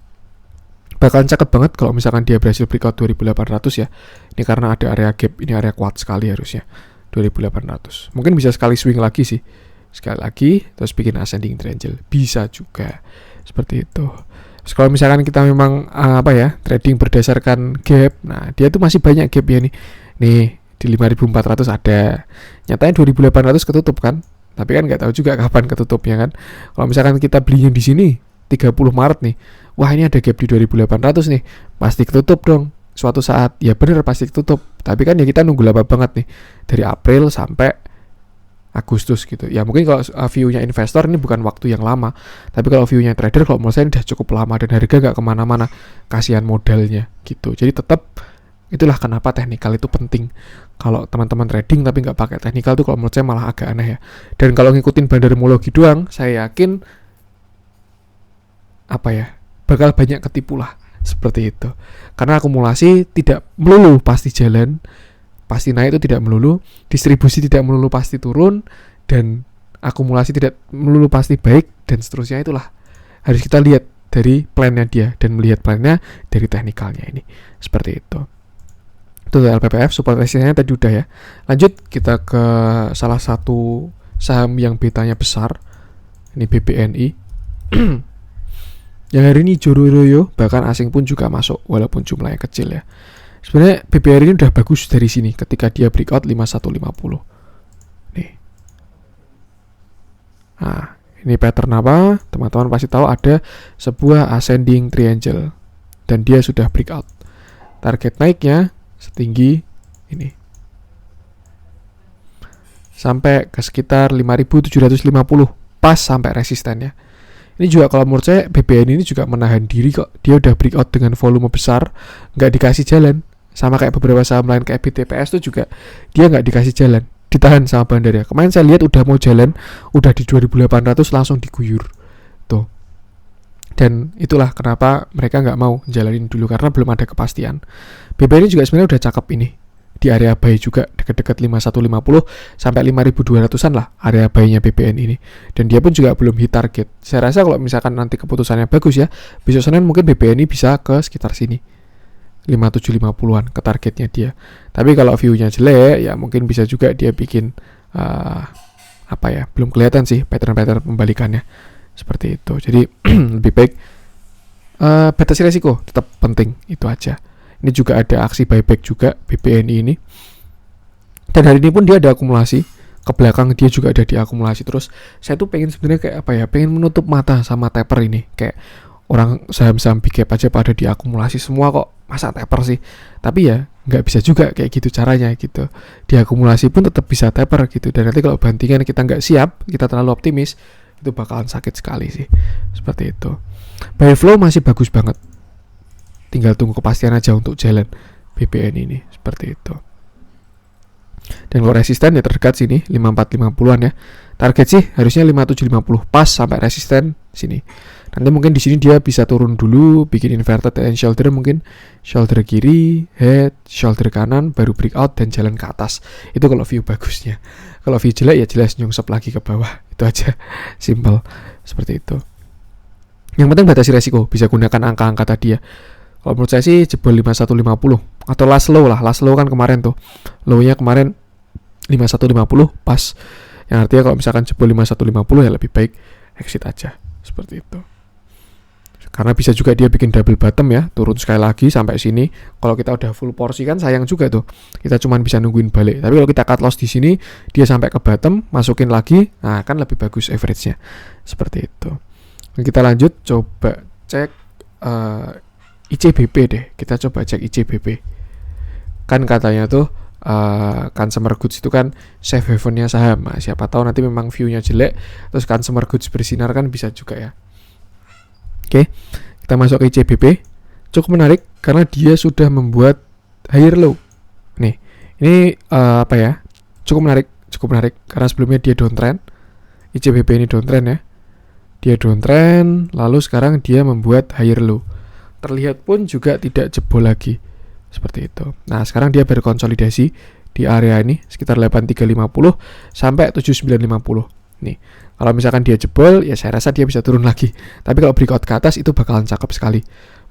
Bakalan cakep banget kalau misalkan dia berhasil breakout 2.800 ya. Ini karena ada area gap, ini area kuat sekali harusnya 2.800. Mungkin bisa sekali swing lagi sih, sekali lagi terus bikin ascending triangle, bisa juga seperti itu. Terus kalau misalkan kita memang trading berdasarkan gap, nah dia tuh masih banyak gap ya nih di 5.400 ada, nyatanya 2.800 ketutup kan, tapi kan nggak tahu juga kapan ketutupnya kan. Kalau misalkan kita belinya di sini 30 Maret nih, wah ini ada gap di 2.800 nih, pasti ketutup dong suatu saat. Ya bener pasti ketutup, tapi kan ya kita nunggu lama banget nih, dari April sampai Agustus gitu. Ya mungkin kalau view-nya investor ini bukan waktu yang lama, tapi kalau view-nya trader kalau menurut saya ini udah cukup lama dan harga gak kemana-mana, kasihan modalnya gitu. Jadi tetap itulah kenapa teknikal itu penting. Kalau teman-teman trading tapi nggak pakai teknikal tuh kalau menurut saya malah agak aneh ya. Dan kalau ngikutin bandarmologi doang, saya yakin bakal banyak ketipu lah seperti itu. Karena akumulasi tidak melulu pasti jalan, pasti naik itu tidak melulu, distribusi tidak melulu pasti turun, dan akumulasi tidak melulu pasti baik, dan seterusnya. Itulah harus kita lihat dari plannya dia dan melihat plannya dari teknikalnya ini seperti itu. Itu LPPF, support resistance tadi udah ya. Lanjut kita ke salah satu saham yang betanya besar, ini BBNI. Yang hari ini Joroyo, bahkan asing pun juga masuk walaupun jumlahnya kecil ya. Sebenarnya BBRI ini udah bagus dari sini ketika dia breakout 5150. Nih. Nah, ini pattern apa? Teman-teman pasti tahu ada sebuah ascending triangle dan dia sudah breakout. Target naiknya setinggi ini sampai ke sekitar 5.750 pas sampai resistennya. Ini juga kalau menurut saya BBN ini juga menahan diri kok. Dia udah breakout dengan volume besar, nggak dikasih jalan. Sama kayak beberapa saham lain kayak BTPS tuh juga dia nggak dikasih jalan, ditahan sama bandar ya. Kemarin saya lihat udah mau jalan, udah di 2.800 langsung diguyur tuh. Dan itulah kenapa mereka nggak mau jalanin dulu karena belum ada kepastian. BBN ini juga sebenarnya udah cakep ini. Di area buy juga dekat-dekat 5150 sampai 5200-an lah area buy-nya BBN ini. Dan dia pun juga belum hit target. Saya rasa kalau misalkan nanti keputusannya bagus ya, besok Senin mungkin BBN ini bisa ke sekitar sini. 5750-an ke targetnya dia. Tapi kalau view-nya jelek ya mungkin bisa juga dia bikin belum kelihatan sih pattern-pattern pembalikannya. Seperti itu. Jadi lebih baik batasi resiko tetap penting, itu aja. Ini juga ada aksi buyback juga BBNI ini. Dan hari ini pun dia ada akumulasi. Ke belakang dia juga ada diakumulasi. Terus saya tuh pengen sebenarnya pengen menutup mata sama taper ini. Kayak orang saham-saham big cap aja pada diakumulasi semua kok. Masa taper sih? Tapi ya nggak bisa juga kayak gitu caranya gitu. Diakumulasi pun tetap bisa taper gitu. Dan nanti kalau bantingan kita nggak siap, kita terlalu optimis, itu bakalan sakit sekali sih. Seperti itu. Buy flow masih bagus banget. Tinggal tunggu kepastian aja untuk jalan BBN ini. Seperti itu. Dan kalau resisten ya terdekat sini 5450-an ya. Target sih harusnya 5750 pas sampai resisten sini. Nanti mungkin di sini dia bisa turun dulu, bikin inverted and shoulder, mungkin shoulder kiri, head, shoulder kanan, baru breakout dan jalan ke atas. Itu kalau view bagusnya. Kalau view jelek ya jelas nyungsep lagi ke bawah. Itu aja. Simple. Seperti itu. Yang penting batasi resiko, bisa gunakan angka-angka tadi ya. Kalau menurut saya sih jebol 5150 atau last low lah. Last low kan kemarin tuh. Low-nya kemarin 5150 pas. Yang artinya kalau misalkan jebol 5150 ya lebih baik exit aja. Seperti itu. Karena bisa juga dia bikin double bottom ya, turun sekali lagi sampai sini. Kalau kita udah full porsi kan sayang juga tuh. Kita cuma bisa nungguin balik. Tapi kalau kita cut loss di sini, dia sampai ke bottom, masukin lagi, nah kan lebih bagus average-nya. Seperti itu. Dan kita lanjut coba cek ICBP deh. Kita coba cek ICBP. Kan katanya tuh consumer goods itu kan safe haven-nya saham. Nah, siapa tahu nanti memang view-nya jelek, terus consumer goods bersinar kan bisa juga ya. Oke, kita masuk ke ICBP. Cukup menarik karena dia sudah membuat higher low. Nih, ini cukup menarik karena sebelumnya dia downtrend. ICBP ini downtrend ya. Dia downtrend, lalu sekarang dia membuat higher low. Terlihat pun juga tidak jebol lagi. Seperti itu. Nah, sekarang dia berkonsolidasi di area ini sekitar 8350 sampai 7950. Nih, kalau misalkan dia jebol, ya saya rasa dia bisa turun lagi. Tapi kalau breakout ke atas itu bakalan cakep sekali.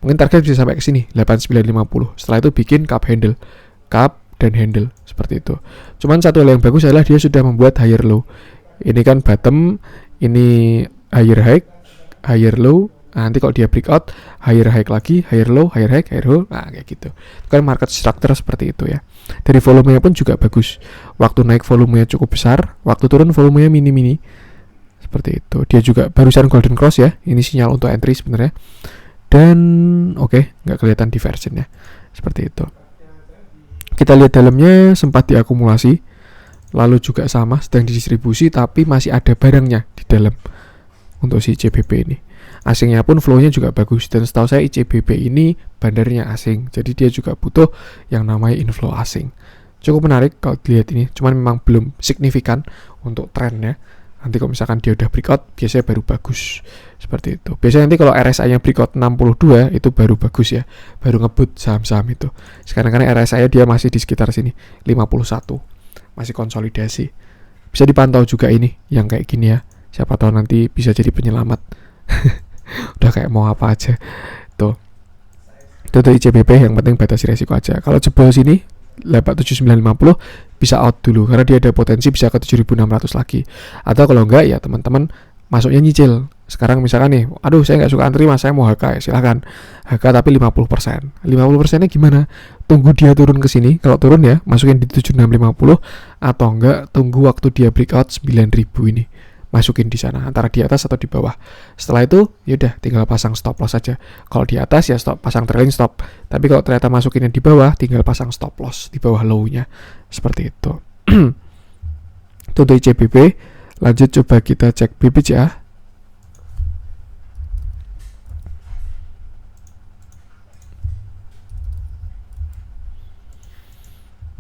Mungkin target bisa sampai ke sini 8950. Setelah itu bikin cup dan handle seperti itu. Cuman satu hal yang bagus adalah dia sudah membuat higher low. Ini kan bottom, ini higher high, higher low. Nah, nanti kalau dia breakout, higher high lagi, higher low, higher high, higher low, nah kayak gitu. Itu kan market structure seperti itu ya. Dari volumenya pun juga bagus. Waktu naik volumenya cukup besar, waktu turun volumenya mini-mini. Seperti itu. Dia juga barusan golden cross ya. Ini sinyal untuk entry sebenarnya. Dan nggak kelihatan diversionnya. Seperti itu. Kita lihat dalamnya sempat diakumulasi. Lalu juga sama, sedang didistribusi, tapi masih ada barangnya di dalam untuk si ICBP ini. Asingnya pun flow-nya juga bagus. Dan setahu saya ICBP ini bandarnya asing. Jadi dia juga butuh yang namanya inflow asing. Cukup menarik kalau dilihat ini. Cuman memang belum signifikan untuk trennya. Nanti kalau misalkan dia udah breakout, biasanya baru bagus. Seperti itu. Biasanya nanti kalau RSI-nya breakout 62, itu baru bagus ya. Baru ngebut saham-saham itu. Sekarang karena RSI dia masih di sekitar sini. 51. Masih konsolidasi. Bisa dipantau juga ini. Yang kayak gini ya. Siapa tahu nanti bisa jadi penyelamat. Udah kayak mau apa aja tuh. Itu dari ICBP, yang penting batasi resiko aja. Kalau jebol sini 7950 bisa out dulu karena dia ada potensi bisa ke 7600 lagi. Atau kalau enggak ya teman-teman masuknya nyicil. Sekarang misalkan nih, aduh saya nggak suka antri mas, saya mau HK ya silahkan HK tapi 50%. 50%-nya gimana? Tunggu dia turun ke sini. Kalau turun ya masukin di 7650 atau enggak tunggu waktu dia breakout 9000 ini. masukin di sana antara di atas atau di bawah. Setelah itu ya udah tinggal pasang stop loss saja. Kalau di atas ya stop, pasang trailing stop. Tapi kalau ternyata masukinnya di bawah, tinggal pasang stop loss di bawah low-nya. Seperti itu. Itu untuk ICBP. Lanjut coba kita cek BBCA.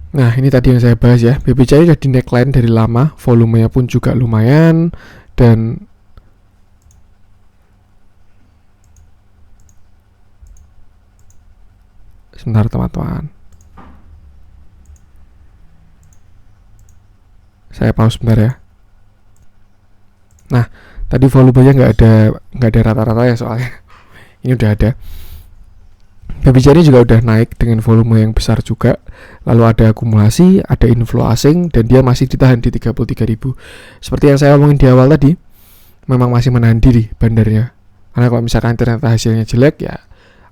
Nah, ini tadi yang saya bahas ya. BBCA sudah di neckline dari lama, volumenya pun juga lumayan, dan sebentar teman-teman, saya pause sebentar ya. Nah, tadi volumenya nggak ada rata-rata ya soalnya. Ini udah ada. BBCA ini juga udah naik dengan volume yang besar juga. Lalu ada akumulasi, ada inflow asing, dan dia masih ditahan di 33.000. Seperti yang saya omongin di awal tadi, memang masih menahan diri bandarnya. Karena kalau misalkan ternyata hasilnya jelek, ya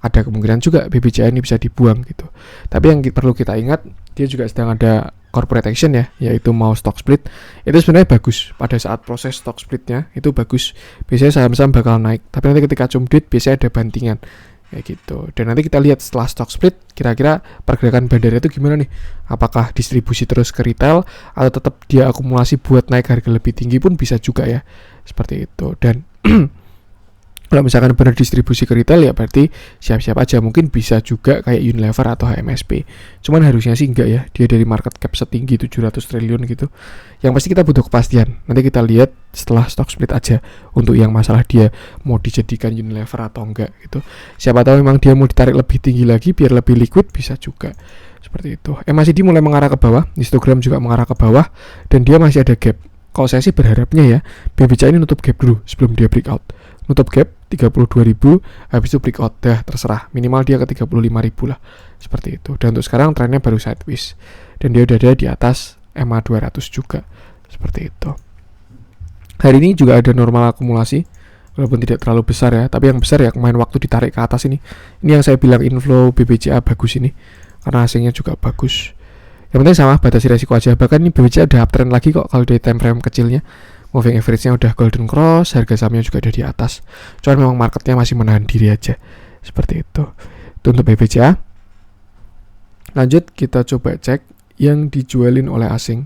ada kemungkinan juga BBCA ini bisa dibuang gitu. Tapi yang perlu kita ingat, dia juga sedang ada corporate action ya, yaitu mau stock split. Itu sebenarnya bagus pada saat proses stock splitnya, itu bagus. Biasanya saham-saham bakal naik, tapi nanti ketika cumdit biasanya ada bantingan kayak gitu. Dan nanti kita lihat setelah stock split, kira-kira pergerakan bandara itu gimana nih? Apakah distribusi terus ke retail atau tetap dia akumulasi buat naik harga lebih tinggi pun bisa juga ya, seperti itu. Dan kalau misalkan benar distribusi ke retail ya berarti siap-siap aja, mungkin bisa juga kayak Unilever atau HMSP. Cuman harusnya sih enggak ya, dia dari market cap setinggi 700 triliun gitu. Yang pasti kita butuh kepastian. Nanti kita lihat setelah stock split aja untuk yang masalah dia mau dijadikan Unilever atau enggak gitu. Siapa tahu memang dia mau ditarik lebih tinggi lagi biar lebih liquid, bisa juga. Seperti itu. MACD mulai mengarah ke bawah, histogram juga mengarah ke bawah, dan dia masih ada gap. Kalau saya sih berharapnya ya, BBCA ini nutup gap dulu sebelum dia breakout. Nutup gap 32.000, habis itu breakout, dah terserah, minimal dia ke 35.000 lah, seperti itu. Dan untuk sekarang trennya baru sideways, dan dia udah ada di atas MA 200 juga, seperti itu. Hari ini juga ada normal akumulasi, walaupun tidak terlalu besar ya, tapi yang besar ya kemarin waktu ditarik ke atas ini yang saya bilang inflow BBCA bagus ini, karena asingnya juga bagus. Yang penting sama, batasi resiko aja. Bahkan ini BBCA ada uptrend lagi kok kalau dari time frame kecilnya. Moving average-nya udah golden cross, harga sahamnya juga ada di atas. Cuman memang marketnya masih menahan diri aja. Seperti itu. Itu untuk BBCA. Lanjut kita coba cek yang dijualin oleh asing.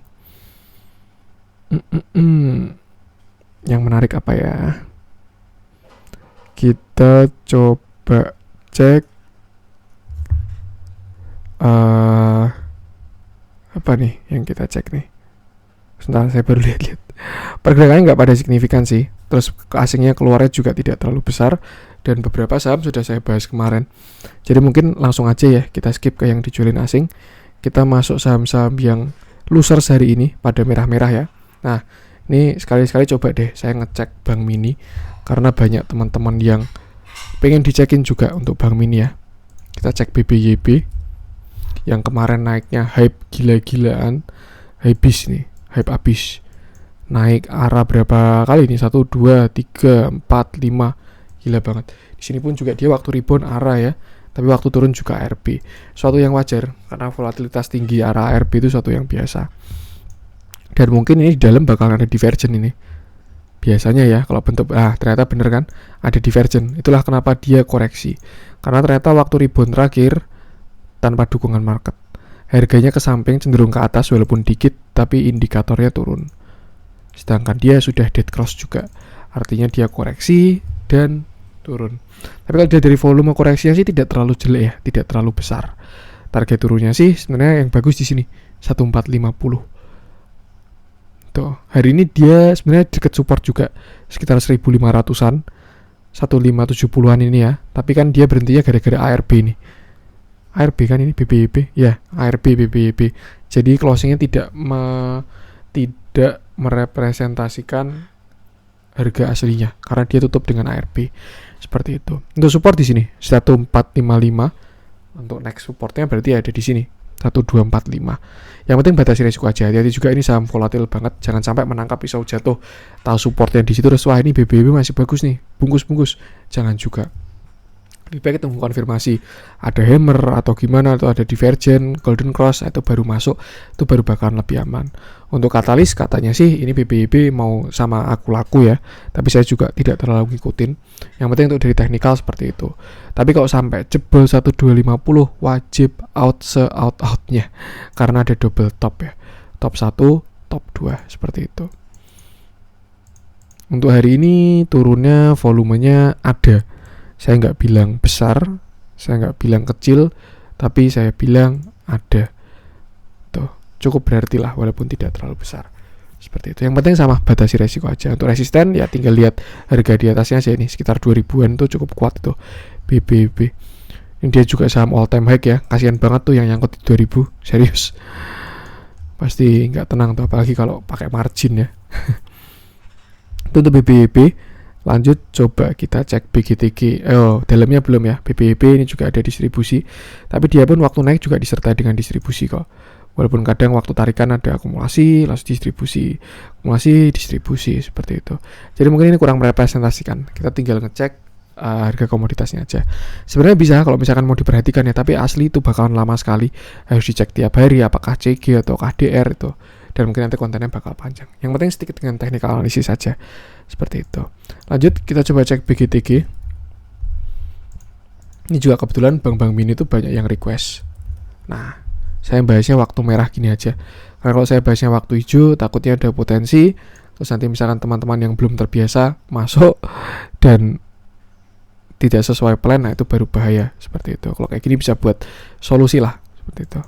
Yang menarik apa ya? Kita coba cek apa nih yang kita cek nih. Sebentar, saya baru lihat-lihat. Pergerakannya nggak pada signifikan sih. Terus asingnya keluarnya juga tidak terlalu besar. Dan beberapa saham sudah saya bahas kemarin. Jadi mungkin langsung aja ya kita skip ke yang dijualin asing. Kita masuk saham-saham yang losers hari ini pada merah-merah ya. Nah, ini sekali-sekali coba deh saya ngecek Bank Mini. Karena banyak teman-teman yang pengen dicekin juga untuk Bank Mini ya. Kita cek BBYB. Yang kemarin naiknya hype gila-gilaan. Habis nih. Hype abis, naik arah berapa kali ini, 1, 2, 3, 4, 5, gila banget. Di sini pun juga dia waktu rebound arah ya, tapi waktu turun juga ARB, suatu yang wajar karena volatilitas tinggi arah ARB itu suatu yang biasa. Dan mungkin ini di dalam bakal ada divergent ini biasanya ya, kalau bentuk ternyata bener kan ada divergent. Itulah kenapa dia koreksi, karena ternyata waktu rebound terakhir tanpa dukungan market, harganya ke samping cenderung ke atas walaupun dikit, tapi indikatornya turun. Sedangkan dia sudah dead cross juga, artinya dia koreksi dan turun. Tapi kalau dia dari volume koreksinya sih tidak terlalu jelek ya, tidak terlalu besar. Target turunnya sih sebenarnya yang bagus di sini 1450. Tuh, hari ini dia sebenarnya dekat support juga sekitar 1500-an, 1570-an ini ya. Tapi kan dia berhentinya gara-gara ARB ini. ARB kan ini BBYB ya, ARB BBYB. Jadi closingnya tidak merepresentasikan harga aslinya karena dia tutup dengan ARB seperti itu. Untuk support di sini 1455. Untuk next supportnya berarti ada di sini 1245. Yang penting batasi resiko aja. Hati-hati juga, ini saham volatil banget. Jangan sampai menangkap pisau jatuh, tahu supportnya di situ terus wah ini BBYB masih bagus nih, bungkus-bungkus. Jangan juga. Lebih baik tunggu konfirmasi ada hammer atau gimana, atau ada divergent, golden cross, itu baru masuk, itu baru bakalan lebih aman. Untuk katalis katanya sih ini BBB mau sama aku laku ya, tapi saya juga tidak terlalu ngikutin. Yang penting untuk dari teknikal seperti itu. Tapi kalau sampai jebol 1250 wajib out se-out-outnya, karena ada double top ya, top 1, top 2 seperti itu. Untuk hari ini turunnya volumenya ada, saya nggak bilang besar, saya nggak bilang kecil, tapi saya bilang ada. Tuh, cukup berarti lah walaupun tidak terlalu besar. Seperti itu. Yang penting sama batasi resiko aja. Untuk resisten ya tinggal lihat harga di atasnya aja, ini sekitar 2000-an tuh cukup kuat tuh BBB. Ini dia juga saham all time high ya. Kasihan banget tuh yang nyangkut di 2000, serius. Pasti nggak tenang tuh, apalagi kalau pakai margin ya. Itu untuk BBB. Lanjut coba kita cek BGTG. Dalamnya belum ya. BBB ini juga ada distribusi, tapi dia pun waktu naik juga disertai dengan distribusi kok. Walaupun kadang waktu tarikan ada akumulasi, langsung distribusi, akumulasi, distribusi, seperti itu. Jadi mungkin ini kurang merepresentasikan. Kita tinggal ngecek harga komoditasnya aja. Sebenarnya bisa kalau misalkan mau diperhatikan ya, tapi asli itu bakalan lama sekali. Harus dicek tiap hari apakah CG atau KDR itu. Dan mungkin nanti kontennya bakal panjang. Yang penting sedikit dengan technical analisis saja. Seperti itu. Lanjut kita coba cek BGTG. Ini juga kebetulan bank-bank mini itu banyak yang request. Nah, saya bahasnya waktu merah gini aja. Karena kalau saya bahasnya waktu hijau, takutnya ada potensi. Terus nanti misalkan teman-teman yang belum terbiasa masuk dan tidak sesuai plan, nah itu baru bahaya. Seperti itu. Kalau kayak gini bisa buat solusi lah. Seperti itu.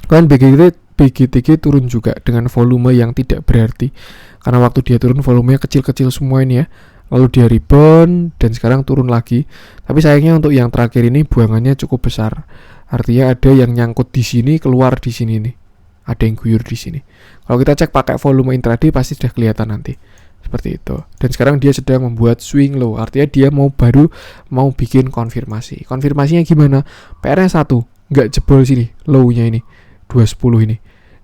Kan BGTG turun juga dengan volume yang tidak berarti, karena waktu dia turun volumenya kecil-kecil semua ini ya, lalu dia rebound dan sekarang turun lagi. Tapi sayangnya untuk yang terakhir ini buangannya cukup besar, artinya ada yang nyangkut di sini, keluar di sini nih, ada yang guyur di sini. Kalau kita cek pakai volume intraday pasti sudah kelihatan nanti seperti itu. Dan sekarang dia sedang membuat swing low, artinya dia baru mau bikin konfirmasi. Konfirmasinya gimana? PR-nya 1, nggak jebol sini low-nya ini 210 ini.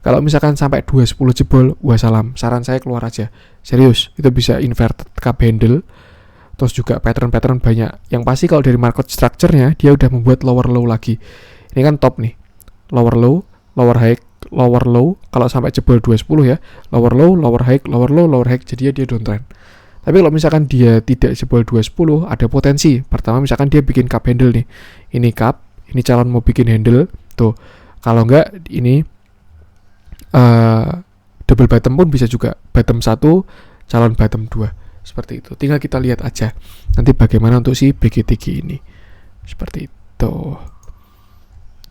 Kalau misalkan sampai 210 jebol, wassalam, saran saya keluar aja. Serius, itu bisa inverted cup handle. Terus juga pattern-pattern banyak. Yang pasti kalau dari market structure-nya, dia udah membuat lower low lagi. Ini kan top nih. Lower low, lower high, lower low. Kalau sampai jebol 210 ya, lower low, lower high, lower low, lower high. Jadi dia downtrend. Tapi kalau misalkan dia tidak jebol 210, ada potensi. Pertama misalkan dia bikin cup handle nih. Ini cup, ini calon mau bikin handle. Tuh, kalau enggak ini double bottom pun bisa juga, bottom 1 calon bottom 2 seperti itu. Tinggal kita lihat aja nanti bagaimana untuk si BGTG ini seperti itu.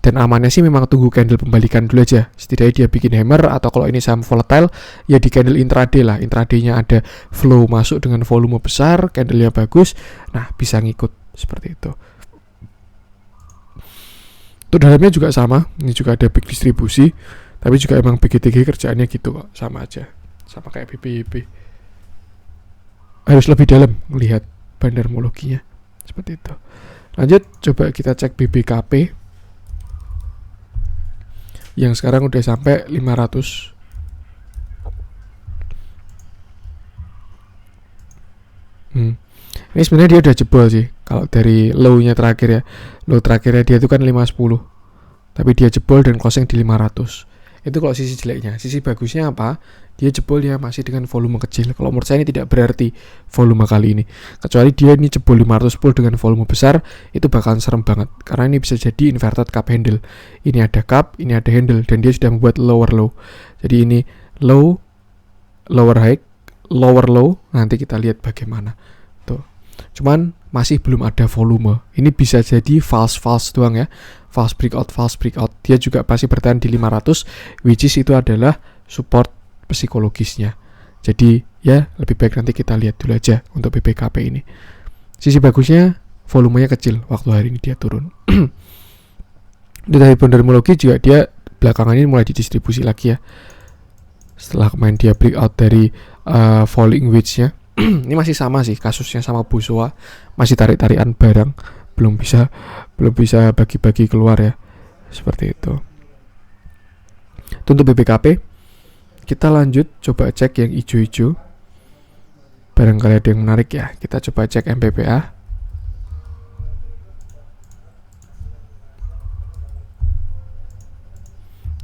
Dan amannya sih memang tunggu candle pembalikan dulu aja, setidaknya dia bikin hammer, atau kalau ini saham volatile ya di candle intraday lah. Intradaynya ada flow masuk dengan volume besar, candlenya bagus, nah bisa ngikut seperti itu. Untuk dalamnya juga sama, ini juga ada big distribusi. Tapi juga emang BGTG kerjaannya gitu kok, sama aja, sama kayak BBB. Harus lebih dalam melihat bandarmologinya seperti itu. Lanjut, coba kita cek BBKP yang sekarang udah sampai 500. Ini sebenarnya dia udah jebol sih. Kalau dari low-nya terakhir ya, low terakhirnya dia itu kan 510. Tapi dia jebol dan closing di 500. Itu kalau sisi jeleknya. Sisi bagusnya apa? Dia jebol ya masih dengan volume kecil. Kalau menurut saya ini tidak berarti volume kali ini. Kecuali dia ini jebol 510 dengan volume besar, itu bakalan serem banget. Karena ini bisa jadi inverted cup handle. Ini ada cup, ini ada handle, dan dia sudah membuat lower low. Jadi ini low, lower high, lower low. Nanti kita lihat bagaimana. Tuh. Cuman masih belum ada volume. Ini bisa jadi false doang ya. False breakout. Dia juga pasti bertahan di 500, which is itu adalah support psikologisnya. Jadi ya lebih baik nanti kita lihat dulu aja untuk BBKP ini. Sisi bagusnya volumenya kecil waktu hari ini dia turun. Dari bandarmologi juga dia belakangan ini mulai didistribusi lagi ya. Setelah kemarin dia breakout dari falling wedge-nya. Ini masih sama sih kasusnya sama Busoa, masih tarik-tarikan barang, belum bisa bagi-bagi keluar ya, seperti itu. Untuk BBKP kita lanjut coba cek yang hijau-hijau, barangkali ada yang menarik ya. Kita coba cek MPPA.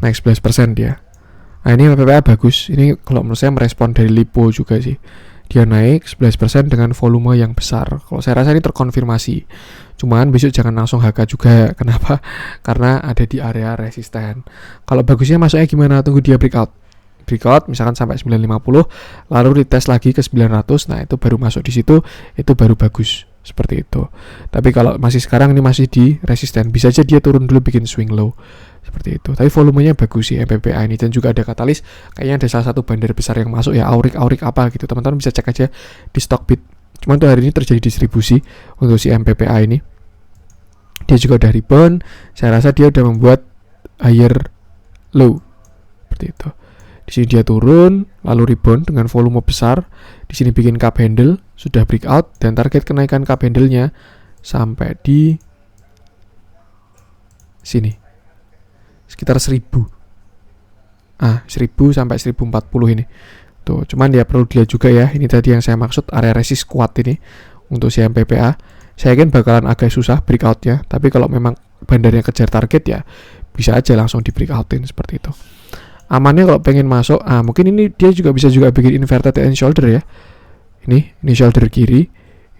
naik 11% dia. Nah ini LPPA bagus, ini kalau menurut saya merespon dari Lipo juga sih. Dia naik 11% dengan volume yang besar. Kalau saya rasa ini terkonfirmasi. Cuman besok jangan langsung HK juga. Kenapa? Karena ada di area resisten. Kalau bagusnya masuknya gimana? Tunggu dia breakout misalkan sampai 950, lalu retest lagi ke 900. Nah itu baru masuk di situ, itu baru bagus seperti itu. Tapi kalau masih sekarang ini masih di resisten, bisa aja dia turun dulu bikin swing low seperti itu. Tapi volumenya bagus sih MPPA ini, dan juga ada katalis. Kayaknya ada salah satu bandar besar yang masuk ya, aurik apa gitu. Teman-teman bisa cek aja di Stockbit. Cuman tuh hari ini terjadi distribusi untuk si MPPA ini. Dia juga udah rebound. Saya rasa dia udah membuat higher low seperti itu. Di sini dia turun, lalu rebound dengan volume besar. Di sini bikin cup handle, sudah breakout, dan target kenaikan cup handle-nya sampai di sini. Sekitar 1000 sampai 1040 ini. Tuh, cuman ya perlu dilihat juga ya. Ini tadi yang saya maksud, area resist kuat ini untuk si MPPA. Saya yakin bakalan agak susah breakout-nya, tapi kalau memang bandarnya kejar target ya bisa aja langsung di breakoutin seperti itu. Amannya kalau pengen masuk, mungkin ini dia juga bisa bikin inverted head and shoulder ya. Ini shoulder kiri,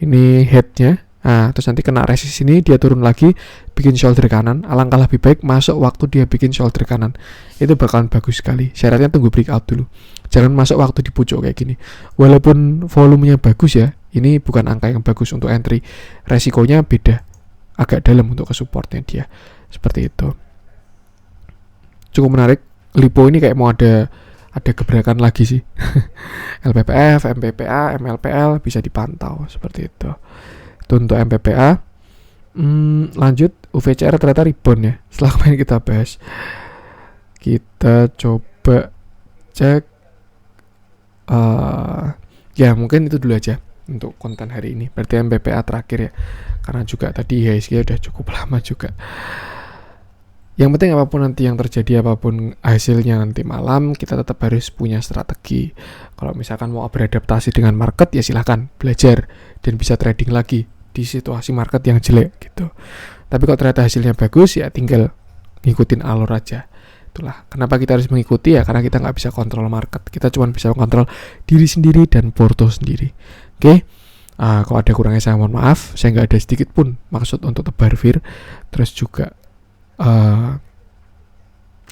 ini headnya. Terus nanti kena resist ini, dia turun lagi, bikin shoulder kanan. Alangkah lebih baik masuk waktu dia bikin shoulder kanan. Itu bakalan bagus sekali. Syaratnya tunggu breakout dulu. Jangan masuk waktu di pucuk kayak gini. Walaupun volumenya bagus ya, ini bukan angka yang bagus untuk entry. Resikonya beda, agak dalam untuk ke supportnya dia. Seperti itu. Cukup menarik. Lipo ini kayak mau ada gebrakan lagi sih. LPPF, MPPA, MLPL bisa dipantau seperti itu. Itu untuk MPPA. Lanjut, UVCR ternyata rebound ya. Setelah kemarin kita bahas, kita coba cek. Ya mungkin itu dulu aja untuk konten hari ini. Berarti MPPA terakhir ya, karena juga tadi IHSG udah cukup lama juga. Yang penting apapun nanti yang terjadi, apapun hasilnya nanti malam, kita tetap harus punya strategi. Kalau misalkan mau beradaptasi dengan market, ya silahkan belajar dan bisa trading lagi di situasi market yang jelek gitu. Tapi kalau ternyata hasilnya bagus, ya tinggal ngikutin alur aja. Itulah kenapa kita harus mengikuti ya, karena kita nggak bisa kontrol market. Kita cuma bisa kontrol diri sendiri dan porto sendiri. Oke? Kalau ada kurangnya saya mohon maaf. Saya nggak ada sedikit pun maksud untuk tebar fear. Terus juga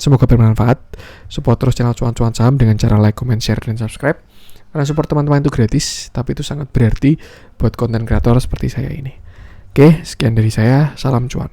semoga bermanfaat. Support terus channel Cuan-Cuan Saham dengan cara like, comment, share, dan subscribe. Karena support teman-teman itu gratis, tapi itu sangat berarti buat konten kreator seperti saya ini. Oke, sekian dari saya. Salam cuan.